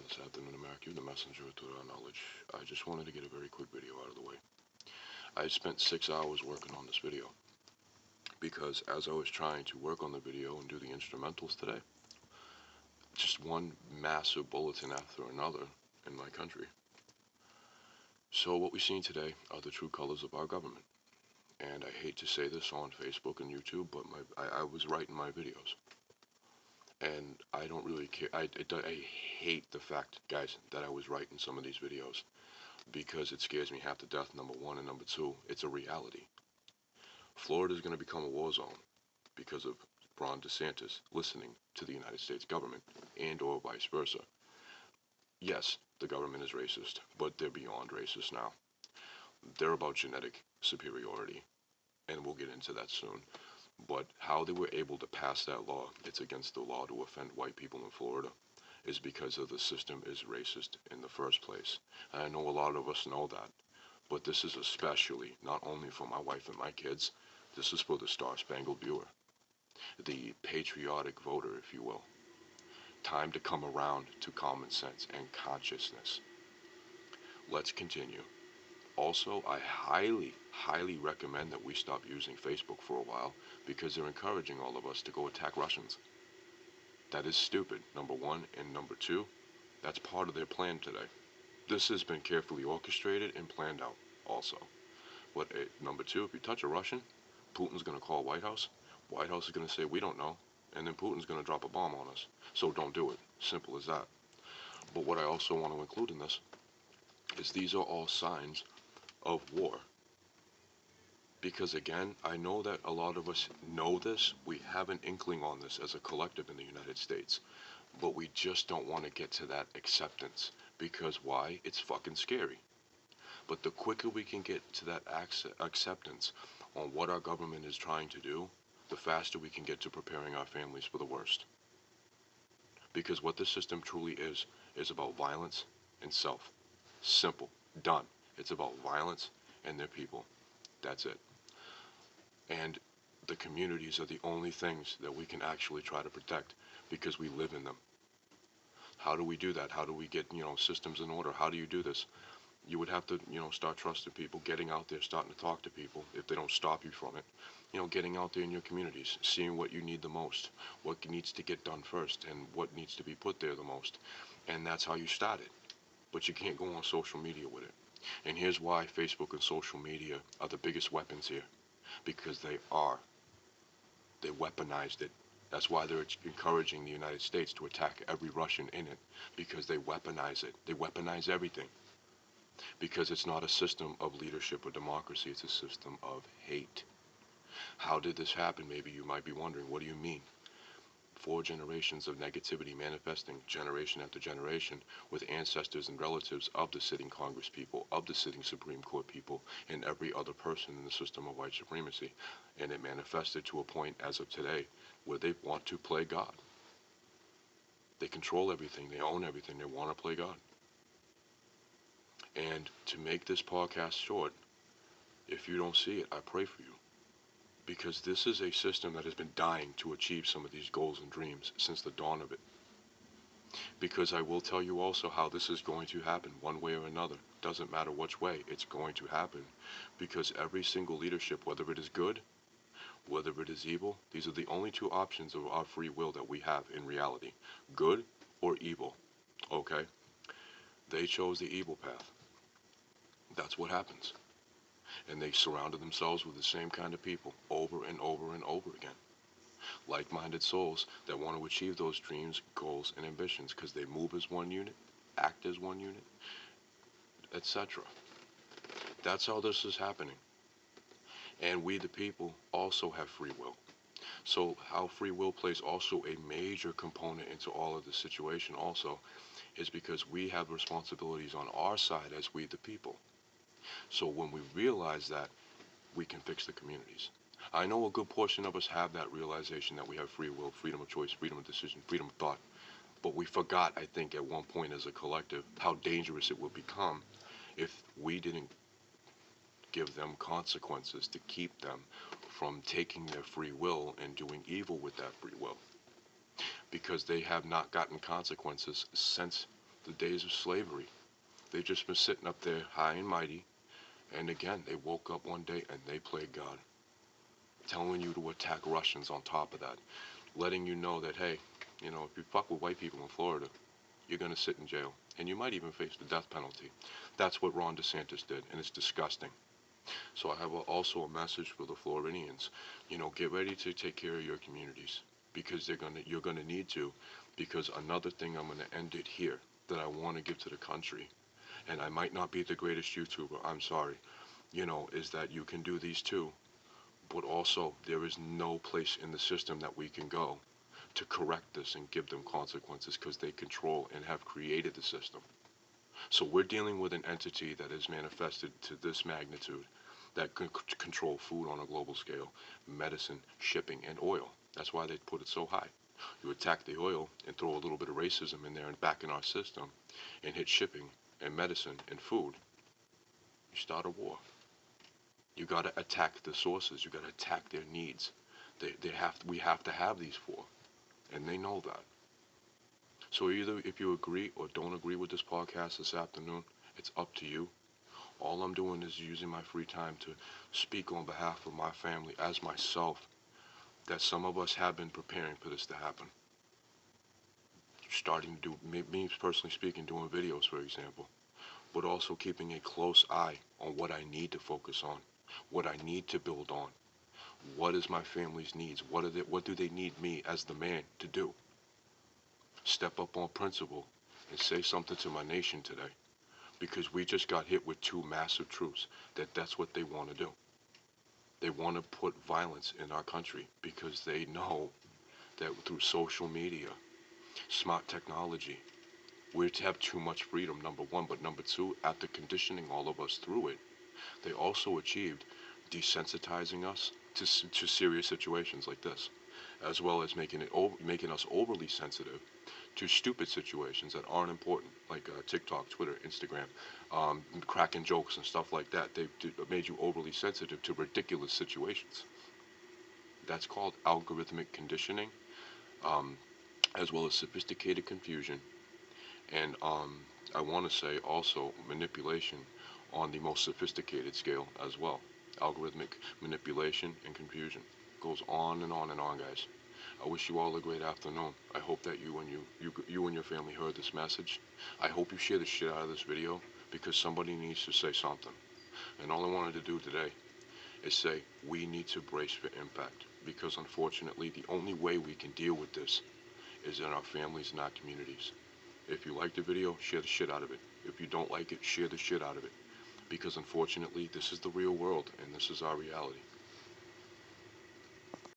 this afternoon, America. The messenger to our knowledge. I just wanted to get a very quick video out of the way. I spent 6 hours working on this video because as I was trying to work on the video and do the instrumentals today, just one massive bulletin after another in my country. So what we've seen today are the true colors of our government. And I hate to say this on Facebook and YouTube, but I was right in my videos. And I don't really care. I hate the fact, guys, that I was right in some of these videos because it scares me half to death, number one, and number two, it's a reality. Florida is going to become a war zone because of Ron DeSantis listening to the United States government and or vice versa. Yes, the government is racist, but they're beyond racist now. They're about genetic superiority, and we'll get into that soon. But how they were able to pass that law, it's against the law to offend white people in Florida, is because of the system is racist in the first place. And I know a lot of us know that, but this is especially not only for my wife and my kids, this is for the Star-Spangled Viewer, the patriotic voter, if you will. Time to come around to common sense and consciousness. Let's continue. Also, I highly recommend that we stop using Facebook for a while because they're encouraging all of us to go attack Russians. That is stupid, number one, and number two, that's part of their plan today. This has been carefully orchestrated and planned out also. But number two, if you touch a Russian, Putin's going to call White House. White House is going to say, we don't know. And then Putin's going to drop a bomb on us. So don't do it. Simple as that. But what I also want to include in this is these are all signs of war. Because again, I know that a lot of us know this. We have an inkling on this as a collective in the United States. But we just don't want to get to that acceptance. Because why? It's fucking scary. But the quicker we can get to that acceptance on what our government is trying to do, the faster we can get to preparing our families for the worst. Because what this system truly is about violence and self. Simple. Done. It's about violence and their people. That's it. And the communities are the only things that we can actually try to protect because we live in them. How do we do that? How do we get, systems in order? How do you do this? You would have to, start trusting people, getting out there, starting to talk to people if they don't stop you from it. Getting out there in your communities, seeing what you need the most, what needs to get done first, and what needs to be put there the most. And that's how you start it. But you can't go on social media with it. And here's why Facebook and social media are the biggest weapons here. Because they weaponized it. That's why they're encouraging the United States to attack every Russian in it. Because they weaponize it. They weaponize everything. Because it's not a system of leadership or democracy, it's a system of hate. How did this happen? Maybe you might be wondering, what do you mean? 4 generations of negativity manifesting generation after generation with ancestors and relatives of the sitting Congress people, of the sitting Supreme Court people, and every other person in the system of white supremacy. And it manifested to a point as of today where they want to play God. They control everything, they own everything, they want to play God. And to make this podcast short, if you don't see it, I pray for you. Because this is a system that has been dying to achieve some of these goals and dreams since the dawn of it. Because I will tell you also how this is going to happen one way or another. Doesn't matter which way, it's going to happen. Because every single leadership, whether it is good, whether it is evil, these are the only 2 options of our free will that we have in reality. Good or evil. Okay? They chose the evil path. That's what happens. And they surrounded themselves with the same kind of people over and over and over again. Like-minded souls that want to achieve those dreams, goals, and ambitions because they move as one unit, act as one unit, etc. That's how this is happening. And we the people also have free will. So how free will plays also a major component into all of this situation also is because we have responsibilities on our side as we the people. So when we realize that, we can fix the communities. I know a good portion of us have that realization that we have free will, freedom of choice, freedom of decision, freedom of thought. But we forgot, I think, at one point as a collective, how dangerous it would become if we didn't give them consequences to keep them from taking their free will and doing evil with that free will. Because they have not gotten consequences since the days of slavery. They've just been sitting up there high and mighty, and again, they woke up one day and they played God, telling you to attack Russians on top of that, letting you know that, hey, you know, if you fuck with white people in Florida, you're going to sit in jail, and you might even face the death penalty. That's what Ron DeSantis did, and it's disgusting. So I have also a message for the Floridians. You know, get ready to take care of your communities, because you're gonna need to, because another thing, I'm gonna end it here, that I want to give to the country, and I might not be the greatest YouTuber, I'm sorry, you know, is that you can do these too, but also there is no place in the system that we can go to correct this and give them consequences, because they control and have created the system. So we're dealing with an entity that is manifested to this magnitude, that can control food on a global scale, medicine, shipping, and oil. That's why they put it so high. You attack the oil and throw a little bit of racism in there and back in our system, and hit shipping and medicine and food, you start a war. You got to attack the sources. You got to attack their needs. We have to have these four, and they know that. So either if you agree or don't agree with this podcast this afternoon, it's up to you. All I'm doing is using my free time to speak on behalf of my family as myself, that some of us have been preparing for this to happen. Starting to do, me personally speaking, doing videos, for example, but also keeping a close eye on what I need to focus on, what I need to build on. What is my family's needs? What do they need me as the man to do? Step up on principle and say something to my nation today, because we just got hit with two massive truths, that's what they want to do. They want to put violence in our country, because they know that through social media, smart technology, we have too much freedom, number one, but number two, after conditioning all of us through it, they also achieved desensitizing us to serious situations like this, as well as making us overly sensitive to stupid situations that aren't important, like TikTok, Twitter, Instagram, cracking jokes and stuff like that. They made you overly sensitive to ridiculous situations. That's called algorithmic conditioning, um, as well as sophisticated confusion, and I want to say also manipulation on the most sophisticated scale as well. Algorithmic manipulation and confusion goes on and on and on, guys. I wish you all a great afternoon. I hope that you and your family heard this message. I hope you share the shit out of this video, because somebody needs to say something. And all I wanted to do today is say we need to brace for impact, because unfortunately the only way we can deal with this is in our families and our communities. If you like the video, share the shit out of it. If you don't like it, share the shit out of it. Because unfortunately, this is the real world, and this is our reality.